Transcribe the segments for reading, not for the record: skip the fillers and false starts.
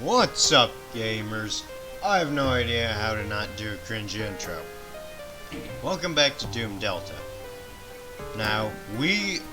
What's up, gamers? I have no idea how to not do a cringe intro. Welcome back to Doom Delta. Now, we've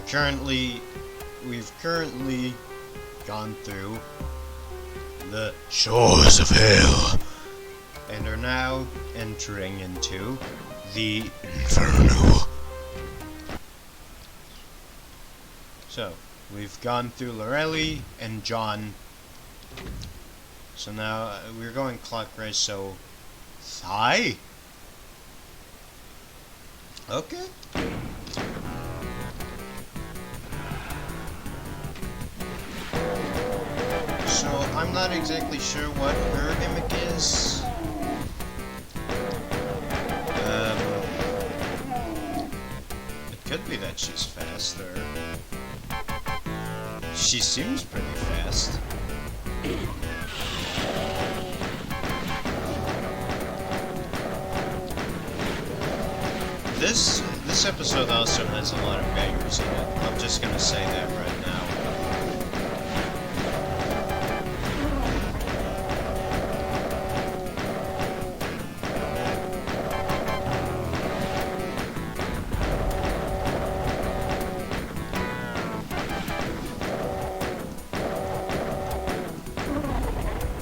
currently gone through the shores of hell and are now entering into the Inferno. So, we've gone through Lorelli and John. So now we're going clockwise, so hi. Okay. So I'm not exactly sure what her gimmick is. It could be that she's faster. She seems pretty fast. This episode also has a lot of bangers in it. I'm just gonna say that right now.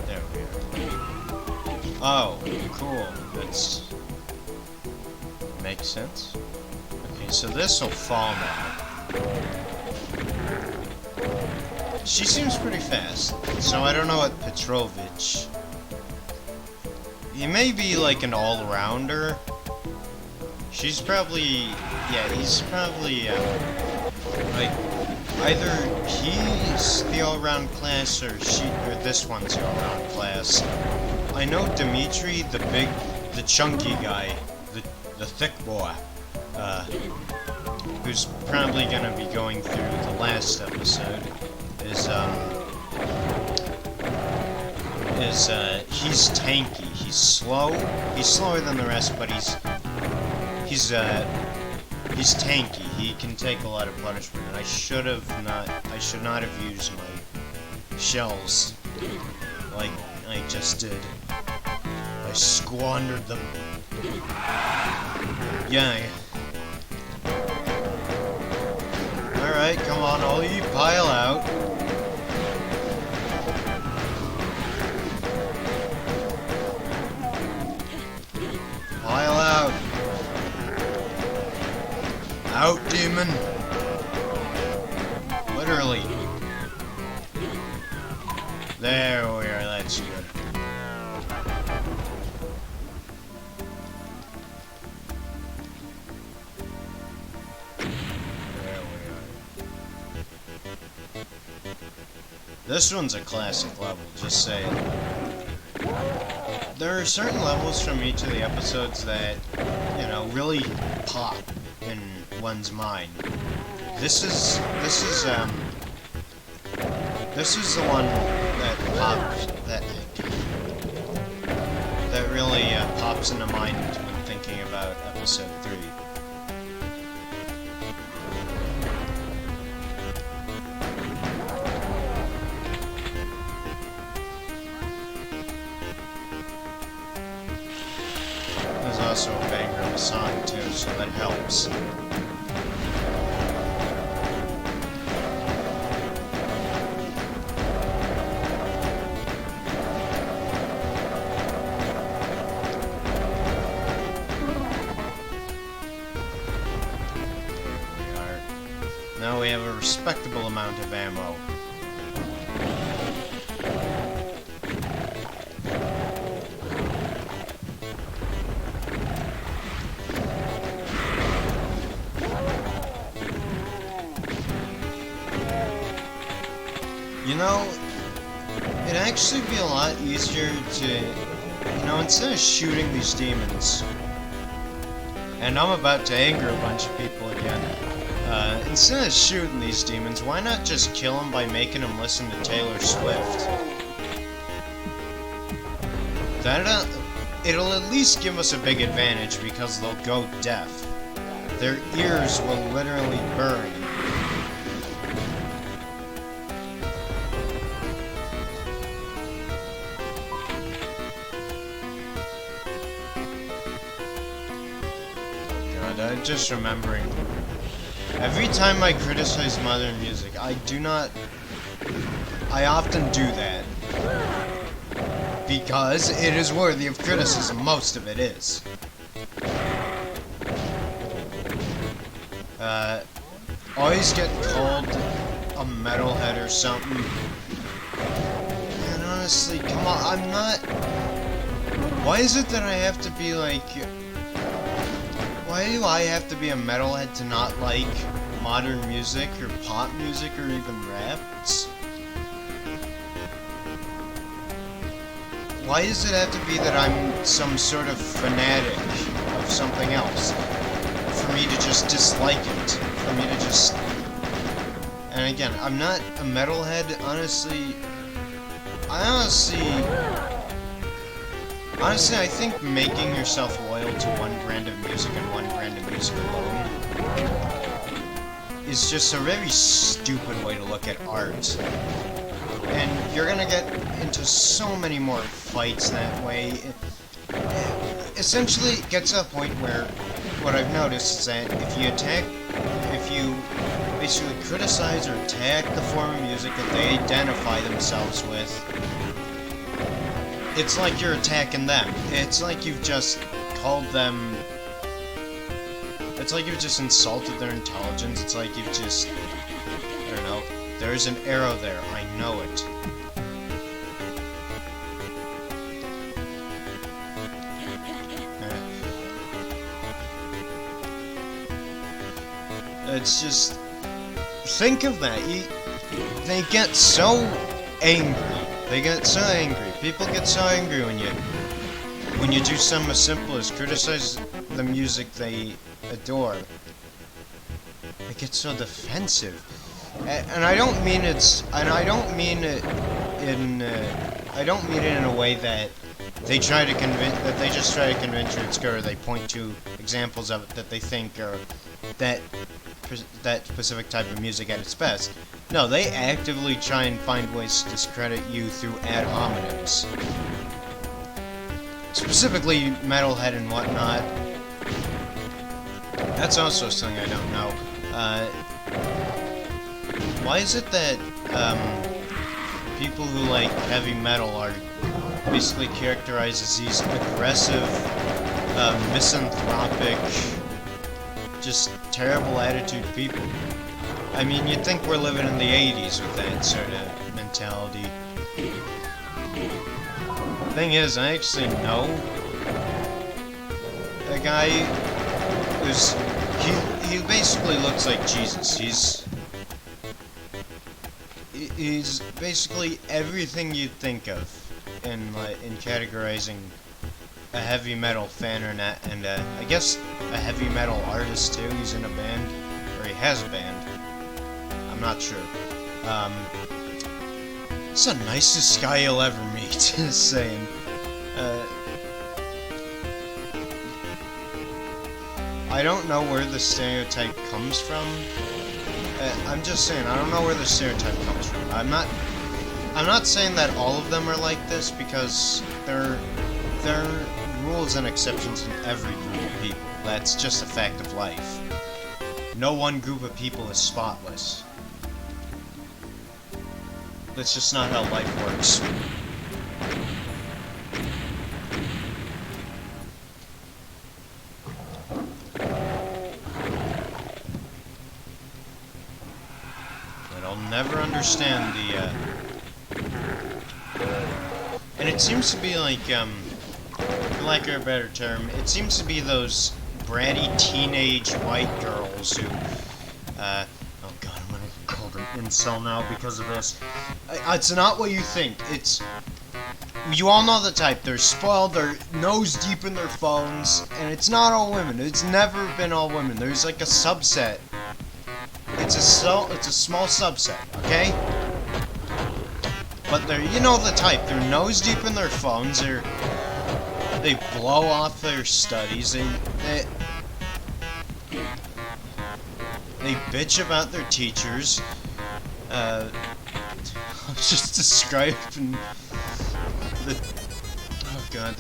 There we are. Oh, cool. That's makes sense. Okay, so this will fall now. She seems pretty fast, so I don't know what Petrovich. He may be like an all-rounder. She's probably, yeah, he's probably like either he's the all-round class or this one's the all-round class. I know Dimitri, the chunky guy, the thick boy, who's probably gonna be going through the last episode, he's tanky. He's slow. He's slower than the rest, but he's tanky. He can take a lot of punishment, and I should not have used my shells like I just did. I squandered them. Yeah. Alright, come on, all you pile out. Pile out. Out, demon. Literally. There we are, that's good. This one's a classic level, just saying. There are certain levels from each of the episodes that, you know, really pop in one's mind. This is the one that pops, that really pops into mind when thinking about episode 3. Also a banger of a song too, so that helps. There we are. Now we have a respectable amount of ammo. You know, it'd actually be a lot easier to, you know, instead of shooting these demons, and I'm about to anger a bunch of people again, instead of shooting these demons, why not just kill them by making them listen to Taylor Swift? It'll at least give us a big advantage because they'll go deaf. Their ears will literally burn. god, I'm just remembering. Every time I criticize modern music, I often do that. Because it is worthy of criticism, most of it is. Always get called a metalhead or something. And honestly, come on, I'm not... Why is it that I have to be like... Why do I have to be a metalhead to not like modern music, or pop music, or even rap? Why does it have to be that I'm some sort of fanatic of something else? For me to just dislike it. For me to just... And again, I'm not a metalhead, honestly... Honestly, I think making yourself loyal to one brand of music and one brand of music alone is just a very stupid way to look at art. And you're gonna get into so many more fights that way. Essentially, it gets to a point where what I've noticed is that if you basically criticize or attack the form of music that they identify themselves with, it's like you're attacking them. It's like you've just called them... It's like you've just insulted their intelligence. It's like you've just... I don't know. There's an arrow there. I know it. It's just... Think of that. They get so angry. They get so angry. People get so angry when you do something as simple as criticize the music they adore. They get so defensive. And I don't mean it in a way that they try to just try to convince you it's good, or they point to examples of it that they think are that specific type of music at its best. No, they actively try and find ways to discredit you through ad hominems. Specifically metalhead and whatnot. That's also something I don't know. Why is it that people who like heavy metal are basically characterized as these aggressive, misanthropic, just terrible attitude people? I mean, you'd think we're living in the 80s with that sort of mentality. Thing is, I actually know a guy who's... He basically looks like Jesus. He's basically everything you'd think of in categorizing a heavy metal fan or not, and I guess a heavy metal artist too. He's in a band, or he has a band. I'm not sure. It's the nicest guy you'll ever meet. Just saying. I don't know where the stereotype comes from. I'm just saying, I don't know where the stereotype comes from. I'm not saying that all of them are like this, because there are rules and exceptions in every group of people. That's just a fact of life. No one group of people is spotless. That's just not how life works. But I'll never understand the, and it seems to be like, for lack of a better term, it seems to be those bratty teenage white girls who, oh god, I'm gonna get called an incel now because of this. It's not what you think. It's... You all know the type. They're spoiled, they're nose deep in their phones, and it's not all women. It's never been all women. There's like a subset. It's a small subset, okay? But they're, you know the type. They're nose deep in their phones, they blow off their studies, they bitch about their teachers. I'm just describing the... Oh god,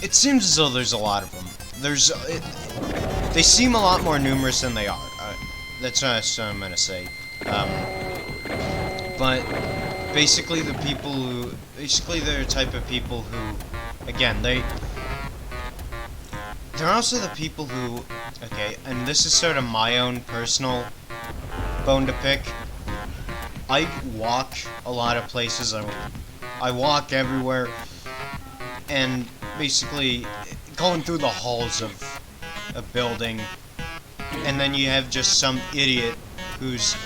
it seems as though there's a lot of them. they seem a lot more numerous than they are. That's what I'm gonna say. But basically, they're the type of people who, again, they're also the people who, okay, and this is sort of my own personal bone to pick. I walk a lot of places. I walk everywhere, and basically going through the halls of a building, and then you have just some idiot who's,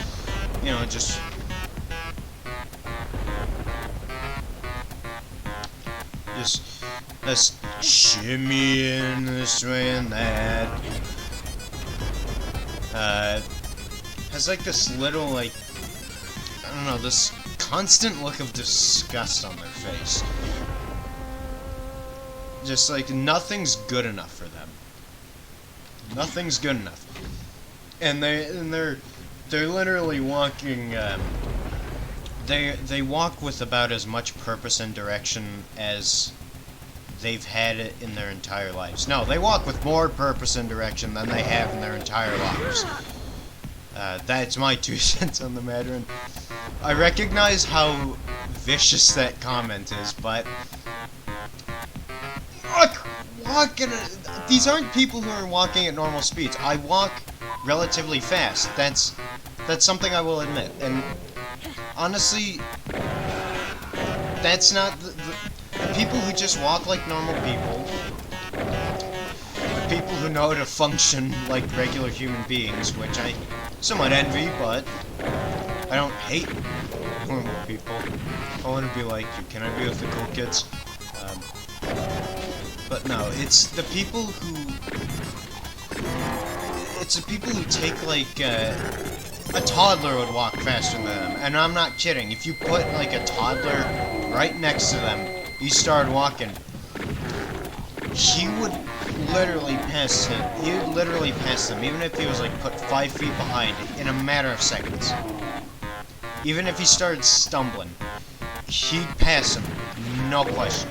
you know, just shimmying this way and that. Has like this little, like, I don't know, this constant look of disgust on their face. Just like nothing's good enough for them. Nothing's good enough. And they're literally walking. They walk with about as much purpose and direction as they've had it in their entire lives. No, they walk with more purpose and direction than they have in their entire lives. That's my 2 cents on the matter, and I recognize how vicious that comment is, but these aren't people who are walking at normal speeds. I walk relatively fast. That's something I will admit, and honestly, that's not the people who just walk like normal people. The people who know how to function like regular human beings, which I somewhat envy, but I don't hate normal people. I want to be like you. Can I be with the cool kids? But no, it's the people who take like a toddler would walk faster than them, and I'm not kidding. If you put like a toddler right next to them, you started walking, he would literally pass him. He would literally pass them, even if he was like put 5 feet behind in a matter of seconds. Even if he started stumbling, he'd pass him, no question.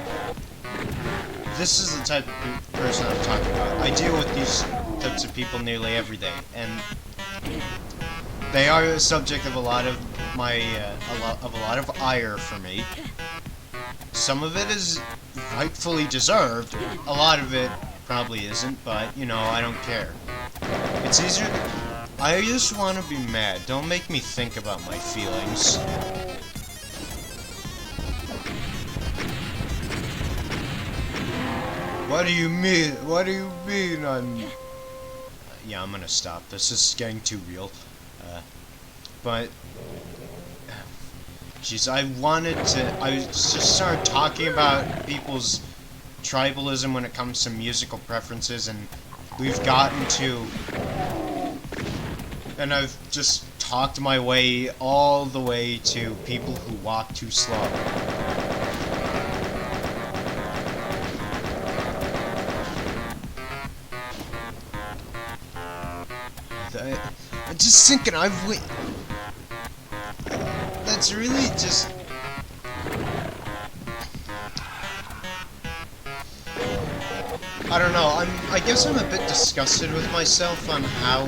This is the type of person I'm talking about. I deal with these types of people nearly every day, and they are the subject of a lot of ire for me. Some of it is rightfully deserved. A lot of it probably isn't, but you know, I don't care. It's easier. I just want to be mad. Don't make me think about my feelings. What do you mean? What do you mean yeah, I'm gonna stop. This is getting too real. But jeez, I just started talking about people's tribalism when it comes to musical preferences, and we've gotten to, and I've just talked my way all the way to people who walk too slow. I'm just thinking, that's really just... I don't know, I guess I'm a bit disgusted with myself on how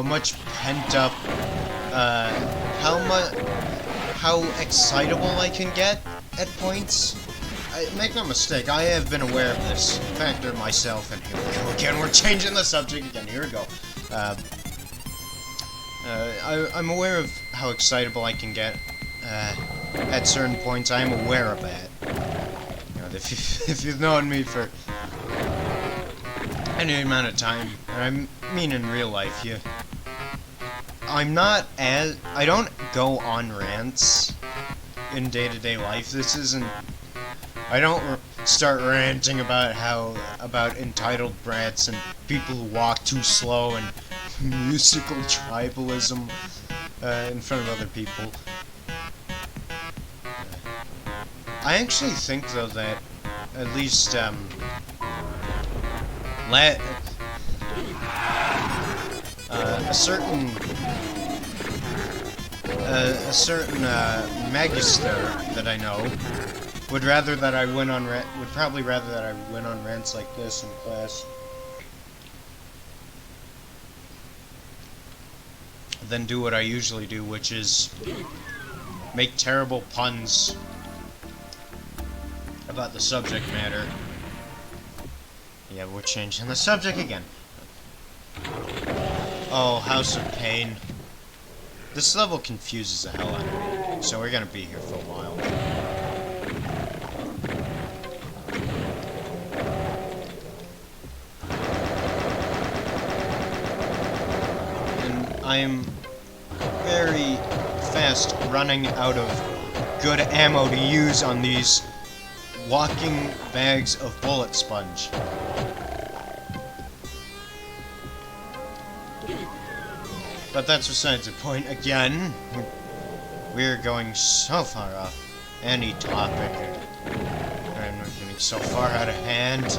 much pent up, how excitable I can get at points. Make no mistake, I have been aware of this factor myself, and here we go again, we're changing the subject again, here we go. I'm aware of how excitable I can get at certain points. I am aware of that. You know, if you've known me for any amount of time, and I mean in real life, I don't go on rants in day-to-day life. This isn't... I don't start ranting about entitled brats and people who walk too slow and musical tribalism in front of other people. I actually think, though, that at least a certain magister that I know would rather that I went on would probably rather that I went on rants like this in class than do what I usually do, which is make terrible puns about the subject matter. Yeah, we're changing the subject again. Oh, House of Pain. This level confuses the hell out of me, so we're gonna be here for a while. And I am very fast running out of good ammo to use on these walking bags of bullet sponge. But that's besides the point. Again, we're going so far off any topic, and we're getting so far out of hand.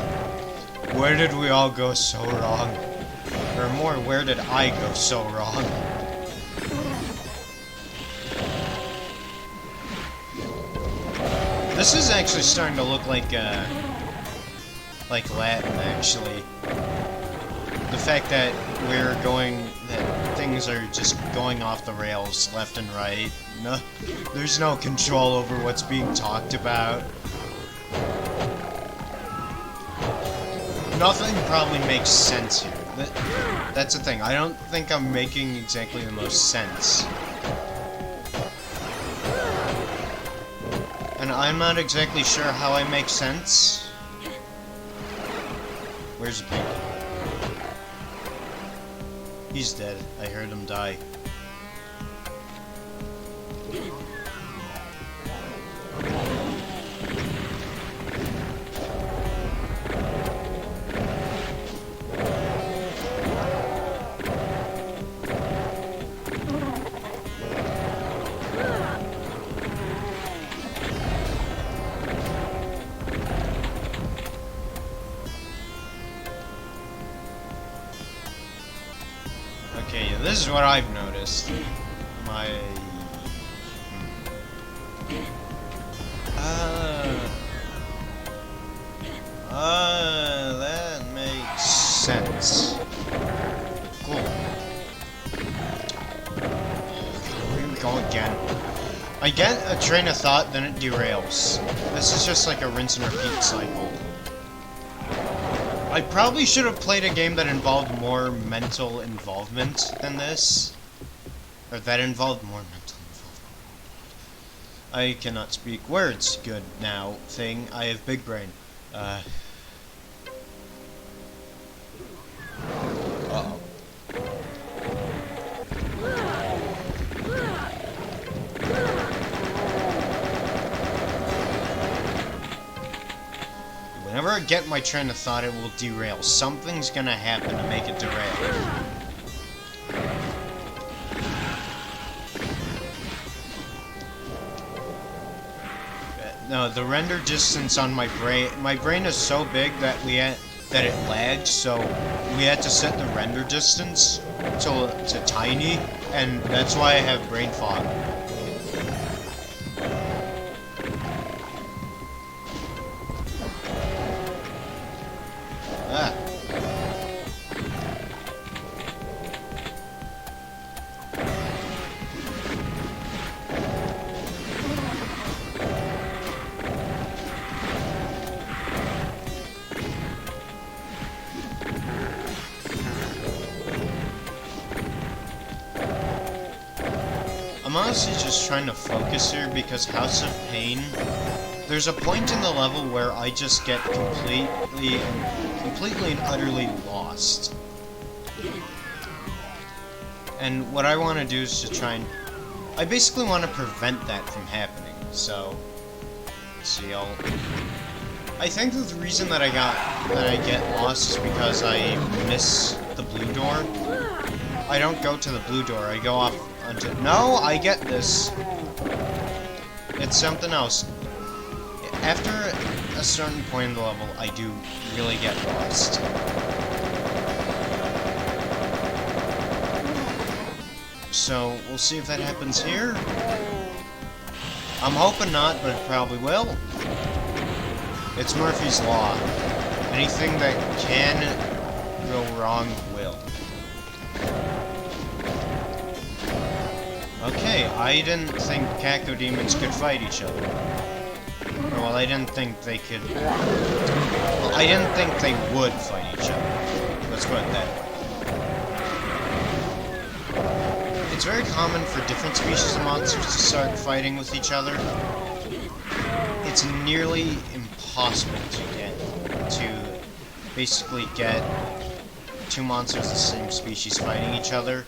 Where did we all go so wrong? Or more, where did I go so wrong? This is actually starting to look like Latin, actually. The fact that that things are just going off the rails left and right. No, there's no control over what's being talked about. Nothing probably makes sense here. That's the thing. I don't think I'm making exactly the most sense. And I'm not exactly sure how I make sense. Where's the pig? He's dead. I heard him die. Okay, this is what I've noticed. That makes sense. Cool. Here we go again. I get a train of thought, then it derails. This is just like a rinse and repeat cycle. I probably should have played a game that involved more mental involvement than this. Or that involved more mental involvement. I cannot speak words good now, thing. I have big brain. Uh-oh. Whenever I get my train of thought, it will derail. Something's gonna happen to make it derail. No, the render distance on my brain is so big that that it lagged, so we had to set the render distance to tiny, and that's why I have brain fog. Ah. I'm honestly just trying to focus here because House of Pain, there's a point in the level where I just get completely and utterly lost. And what I want to do is to try and... I basically want to prevent that from happening, so... Let's see, I think that the reason that I get lost is because I miss the blue door. I don't go to the blue door, I go off onto... No, I get this. It's something else. After a certain point in the level, I do really get lost. So, we'll see if that happens here. I'm hoping not, but it probably will. It's Murphy's Law. Anything that can go wrong will. Okay, I didn't think cacodemons could fight each other. Well, I didn't think they could... Well, I didn't think they would fight each other. Let's put it that way. It's very common for different species of monsters to start fighting with each other. It's nearly impossible to basically get two monsters of the same species fighting each other.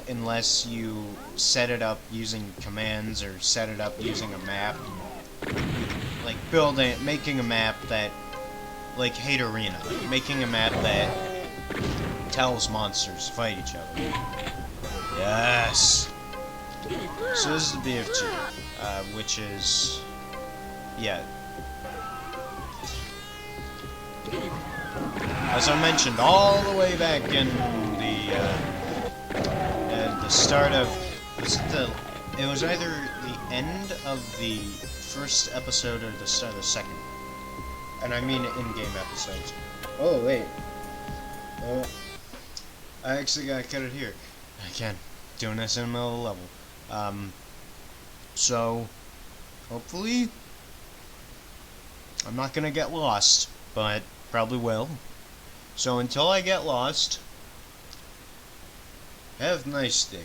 Unless you set it up using commands or set it up using a map. Like making a map that, like Hate Arena, making a map that tells monsters to fight each other. Yes! So this is the BFG, which is, yeah. As I mentioned, all the way back in the start of, it was either the end of the first episode or the start of the second. And I mean in-game episodes. Oh, wait. I actually gotta cut it here. Again, doing this in the middle of the level. So, hopefully, I'm not gonna get lost, but probably will. So until I get lost, have a nice day.